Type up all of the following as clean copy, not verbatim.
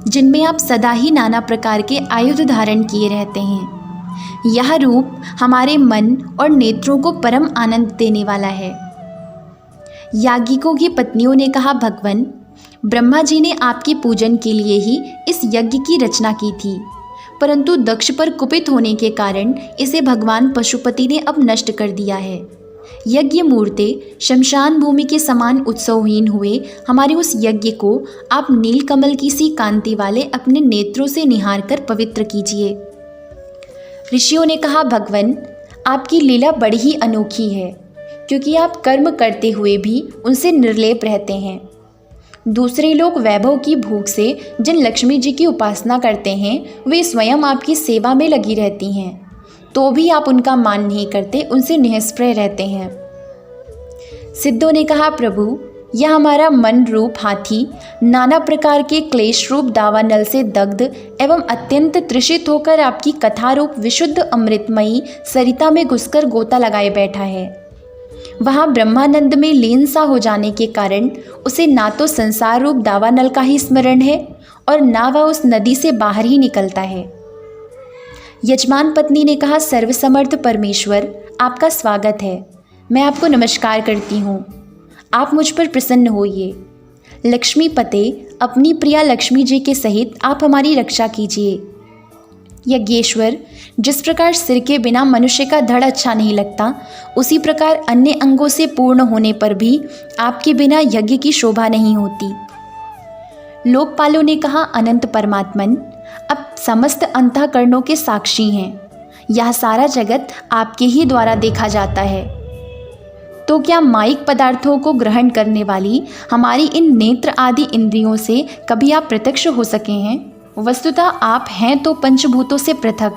जिनमें आप सदा ही नाना प्रकार के आयुध धारण किए रहते हैं। यह रूप हमारे मन और नेत्रों को परम आनंद देने वाला है। याज्ञिकों की पत्नियों ने कहा, भगवन, ब्रह्मा जी ने आपके पूजन के लिए ही इस यज्ञ की रचना की थी, परंतु दक्ष पर कुपित होने के कारण इसे भगवान पशुपति ने अब नष्ट कर दिया है। यज्ञ मूर्ते शमशान भूमि के समान उत्सवहीन हुए हमारे उस यज्ञ को आप नीलकमल की सी कांति वाले अपने नेत्रों से निहार कर पवित्र कीजिए। ऋषियों ने कहा, भगवन, आपकी लीला बड़ी ही अनोखी है, क्योंकि आप कर्म करते हुए भी उनसे निर्लेप रहते हैं। दूसरे लोग वैभव की भूख से जिन लक्ष्मी जी की उपासना करते हैं, वे स्वयं आपकी सेवा में लगी रहती हैं, तो भी आप उनका मान नहीं करते, उनसे निष्प्रय रहते हैं। सिद्धों ने कहा, प्रभु, यह हमारा मन रूप हाथी नाना प्रकार के क्लेश रूप दावानल से दग्ध एवं अत्यंत तृषित होकर आपकी कथा रूप विशुद्ध अमृतमयी सरिता में घुसकर गोता लगाए बैठा है। वहाँ ब्रह्मानंद में लीन सा हो जाने के कारण उसे ना तो संसार रूप दावानल का ही स्मरण है और ना वह उस नदी से बाहर ही निकलता है। यजमान पत्नी ने कहा, सर्वसमर्थ परमेश्वर, आपका स्वागत है। मैं आपको नमस्कार करती हूँ। आप मुझ पर प्रसन्न होइए। लक्ष्मी पते, अपनी प्रिया लक्ष्मी जी के सहित आप हमारी रक्षा कीजिए। यज्ञेश्वर, जिस प्रकार सिर के बिना मनुष्य का धड़ अच्छा नहीं लगता, उसी प्रकार अन्य अंगों से पूर्ण होने पर भी आपके बिना यज्ञ की शोभा नहीं होती। लोकपालों ने कहा, अनंत परमात्मन, अब समस्त अंतःकरणों के साक्षी हैं। यह सारा जगत आपके ही द्वारा देखा जाता है। तो क्या माइक पदार्थों को ग्रहण करने वाली हमारी इन नेत्र आदि इंद्रियों से कभी आप प्रत्यक्ष हो सके हैं? वस्तुतः आप हैं तो पंचभूतों से पृथक,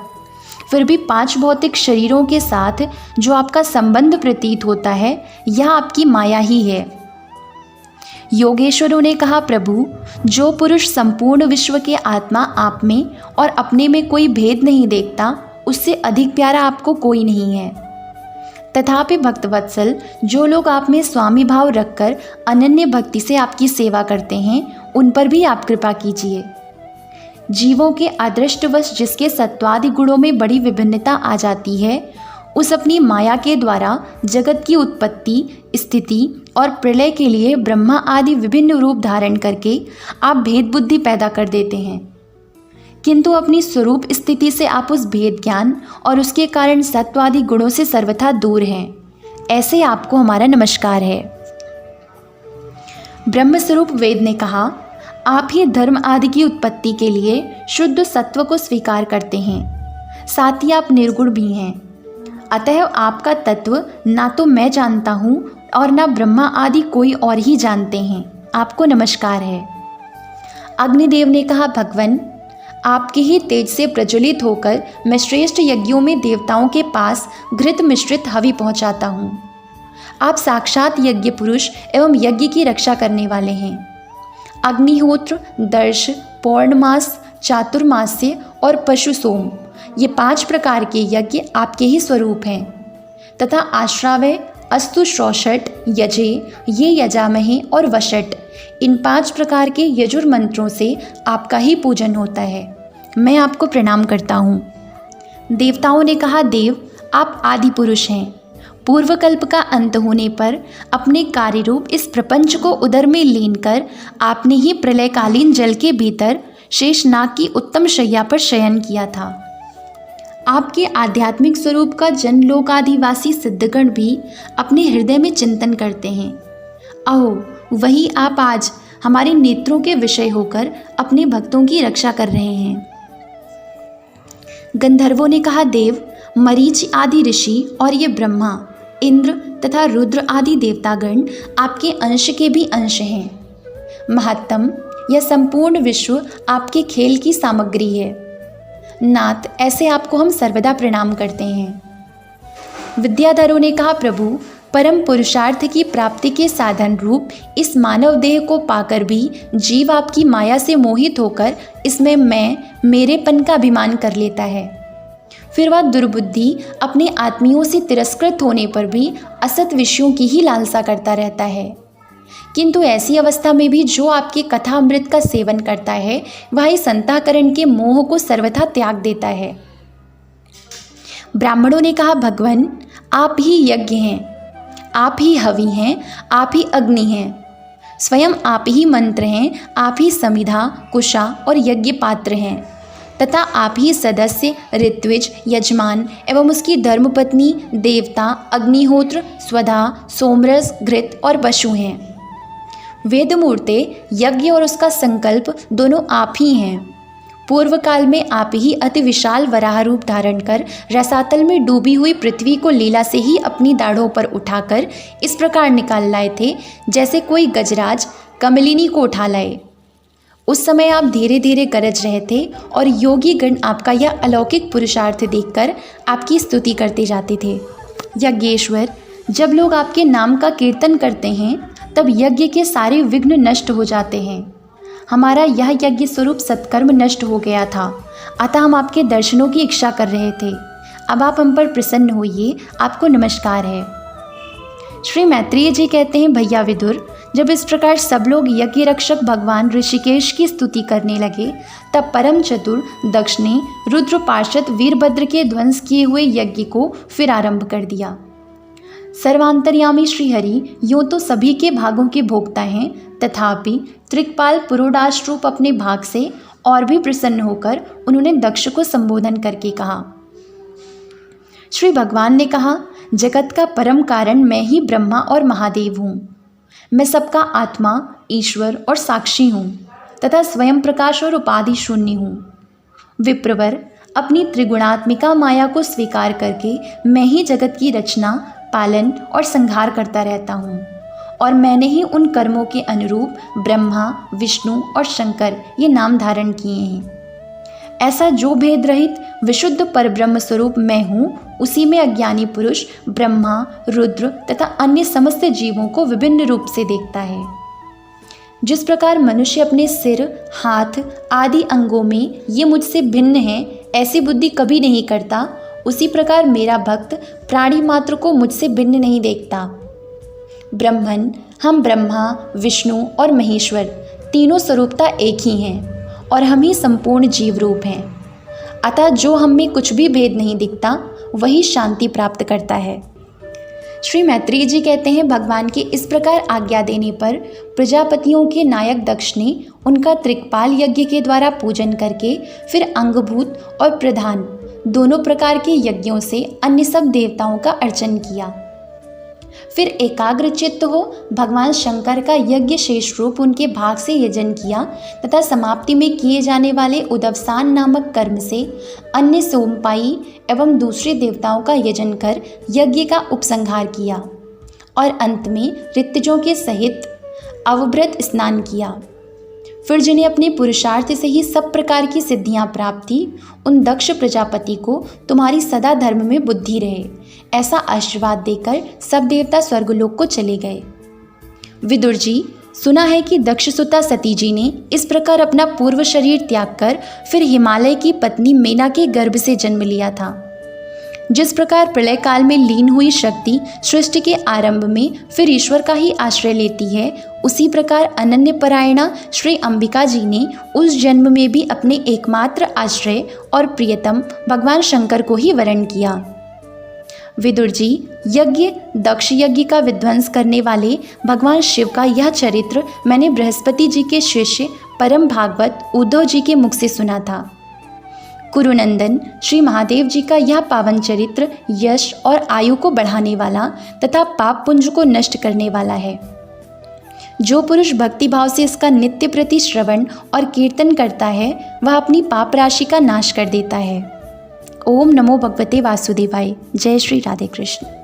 फिर भी 5 भौतिक शरीरों के साथ जो आपका संबंध प्रतीत होता है, यह आपकी माया ही है। योगेश्वरों ने कहा, प्रभु, जो पुरुष संपूर्ण विश्व के आत्मा आप में और अपने में कोई भेद नहीं देखता, उससे अधिक प्यारा आपको कोई नहीं है। तथापि भक्तवत्सल, जो लोग आप में स्वामी भाव रखकर अनन्य भक्ति से आपकी सेवा करते हैं, उन पर भी आप कृपा कीजिए। जीवों के अदृष्टवश जिसके सत्वादि गुणों में बड़ी विभिन्नता आ जाती है, उस अपनी माया के द्वारा जगत की उत्पत्ति, स्थिति और प्रलय के लिए ब्रह्मा आदि विभिन्न रूप धारण करके आप भेद बुद्धि पैदा कर देते हैं, किंतु अपनी स्वरूप स्थिति से आप उस भेद ज्ञान और उसके कारण सत्वादि गुणों से सर्वथा दूर हैं। ऐसे आपको हमारा नमस्कार है। ब्रह्मस्वरूप वेद ने कहा, आप ही धर्म आदि की उत्पत्ति के लिए शुद्ध सत्व को स्वीकार करते हैं, साथ ही आप निर्गुण भी हैं। अतः आपका तत्व ना तो मैं जानता हूँ और ना ब्रह्मा आदि कोई और ही जानते हैं। आपको नमस्कार है। अग्निदेव ने कहा, भगवन, आपके ही तेज से प्रज्वलित होकर मैं श्रेष्ठ यज्ञों में देवताओं के पास घृत मिश्रित हवि पहुँचाता हूँ। आप साक्षात यज्ञ पुरुष एवं यज्ञ की रक्षा करने वाले हैं। अग्निहोत्र, दर्श, पौर्णमास, चातुर्मास्य और पशुसोम, ये 5 प्रकार के यज्ञ आपके ही स्वरूप हैं, तथा आश्रावय, अस्तु, श्रौषट, यजे, ये यजामहे और वषट, इन 5 प्रकार के यजुर मंत्रों से आपका ही पूजन होता है। मैं आपको प्रणाम करता हूँ। देवताओं ने कहा, देव, आप आदि पुरुष हैं। पूर्वकल्प का अंत होने पर अपने कार्य रूप इस प्रपंच को उदर में लीन कर आपने ही प्रलयकालीन जल के भीतर शेषनाग की उत्तम शैया पर शयन किया था। आपके आध्यात्मिक स्वरूप का जनलोक आदिवासी सिद्धगण भी अपने हृदय में चिंतन करते हैं। अहो, वही आप आज हमारे नेत्रों के विषय होकर अपने भक्तों की रक्षा कर रहे हैं। गंधर्वों ने कहा, देव, मरीचि आदि ऋषि और ये ब्रह्मा, इंद्र तथा रुद्र आदि देवतागण आपके अंश के भी अंश हैं। महत्तम, यह संपूर्ण विश्व आपके खेल की सामग्री है। नाथ, ऐसे आपको हम सर्वदा प्रणाम करते हैं। विद्याधरों ने कहा, प्रभु, परम पुरुषार्थ की प्राप्ति के साधन रूप इस मानव देह को पाकर भी जीव आपकी माया से मोहित होकर इसमें मैं मेरेपन का अभिमान कर लेता है। फिर वह दुर्बुद्धि अपने आत्मियों से तिरस्कृत होने पर भी असत विषयों की ही लालसा करता रहता है। किंतु ऐसी अवस्था में भी जो आपके कथा अमृत का सेवन करता है वह इस अंतःकरण के मोह को सर्वथा त्याग देता है। ब्राह्मणों ने कहा, भगवान आप ही यज्ञ हैं, आप ही हवि हैं, आप ही अग्नि हैं, स्वयं आप ही मंत्र हैं, आप ही समिधा, कुशा और यज्ञ पात्र हैं तथा आप ही सदस्य, ऋत्विज, यजमान एवं उसकी धर्मपत्नी, देवता, अग्निहोत्र, स्वधा, सोमरस, घृत और पशु हैं। वेदमूर्ते यज्ञ और उसका संकल्प दोनों आप ही हैं। पूर्व काल में आप ही अति विशाल वराह रूप धारण कर रसातल में डूबी हुई पृथ्वी को लीला से ही अपनी दाढ़ों पर उठाकर इस प्रकार निकाल लाए थे जैसे कोई गजराज कमलिनी को उठा लाए। उस समय आप धीरे धीरे गरज रहे थे और योगी गण आपका यह अलौकिक पुरुषार्थ देखकर आपकी स्तुति करते जाते थे। यज्ञेश्वर, जब लोग आपके नाम का कीर्तन करते हैं तब यज्ञ के सारे विघ्न नष्ट हो जाते हैं। हमारा यह यज्ञ स्वरूप सत्कर्म नष्ट हो गया था, अतः हम आपके दर्शनों की इच्छा कर रहे थे। अब आप हम पर प्रसन्न होइए, आपको नमस्कार है। श्री मैत्रेय जी कहते हैं, भैया विदुर, जब इस प्रकार सब लोग यज्ञ रक्षक भगवान ऋषिकेश की स्तुति करने लगे तब परम चतुर दक्ष ने रुद्र पार्षद वीरभद्र के ध्वंस किए हुए यज्ञ को फिर आरंभ कर दिया। सर्वांतर्यामी श्रीहरि यूँ तो सभी के भागों के भोक्ता हैं, तथापि त्रिकपाल पुरोडाश अपने भाग से और भी प्रसन्न होकर उन्होंने दक्ष को संबोधन करके कहा। श्री भगवान ने कहा, जगत का परम कारण मैं ही ब्रह्मा और महादेव हूँ। मैं सबका आत्मा, ईश्वर और साक्षी हूँ तथा स्वयं प्रकाश और उपाधि शून्य हूँ। विप्रवर, अपनी त्रिगुणात्मिका माया को स्वीकार करके मैं ही जगत की रचना, पालन और संहार करता रहता हूँ और मैंने ही उन कर्मों के अनुरूप ब्रह्मा, विष्णु और शंकर ये नाम धारण किए हैं। ऐसा जो भेद रहित विशुद्ध परब्रह्म स्वरूप मैं हूँ, उसी में अज्ञानी पुरुष ब्रह्मा, रुद्र तथा अन्य समस्त जीवों को विभिन्न रूप से देखता है। जिस प्रकार मनुष्य अपने सिर, हाथ आदि अंगों में ये मुझसे भिन्न हैं ऐसी बुद्धि कभी नहीं करता, उसी प्रकार मेरा भक्त प्राणी मात्र को मुझसे भिन्न नहीं देखता। ब्रह्मन, हम ब्रह्मा, विष्णु और महेश्वर तीनों स्वरूपता एक ही हैं और हम ही संपूर्ण जीव रूप हैं। अतः जो हम में कुछ भी भेद नहीं दिखता वही शांति प्राप्त करता है। श्री मैत्रेय जी कहते हैं, भगवान के इस प्रकार आज्ञा देने पर प्रजापतियों के नायक दक्ष ने उनका त्रिकपाल यज्ञ के द्वारा पूजन करके फिर अंगभूत और प्रधान दोनों प्रकार के यज्ञों से अन्य सब देवताओं का अर्चन किया। फिर एकाग्र चित्त हो भगवान शंकर का यज्ञ शेष रूप उनके भाग से यजन किया तथा समाप्ति में किए जाने वाले उदवसान नामक कर्म से अन्य सोमपाई एवं दूसरे देवताओं का यजन कर यज्ञ का उपसंहार किया और अंत में ऋतजों के सहित अवभृत स्नान किया। फिर जिन्हें अपने पुरुषार्थ से ही सब प्रकार की सिद्धियां प्राप्त थी, उन दक्ष प्रजापति को तुम्हारी सदा धर्म में बुद्धि रहे, ऐसा आशीर्वाद देकर सब देवता स्वर्गलोक को चले गए। विदुर जी, सुना है कि दक्षसुता सती जी ने इस प्रकार अपना पूर्व शरीर त्याग कर फिर हिमालय की पत्नी मेना के गर्भ से जन्म लिया था। जिस प्रकार प्रलय काल में लीन हुई शक्ति सृष्टि के आरंभ में फिर ईश्वर का ही आश्रय लेती है, उसी प्रकार अनन्य परायणा श्री अंबिका जी ने उस जन्म में भी अपने एकमात्र आश्रय और प्रियतम भगवान शंकर को ही वरण किया। विदुर जी, यज्ञ दक्ष यज्ञ का विध्वंस करने वाले भगवान शिव का यह चरित्र मैंने बृहस्पति जी के शिष्य परम भागवत उद्धव जी के मुख से सुना था। कुरुनंदन श्री महादेव जी का यह पावन चरित्र यश और आयु को बढ़ाने वाला तथा पाप पुंज को नष्ट करने वाला है। जो पुरुष भक्ति भाव से इसका नित्य प्रति श्रवण और कीर्तन करता है वह अपनी पाप राशि का नाश कर देता है। ओम नमो भगवते वासुदेवाय। जय श्री राधे कृष्ण।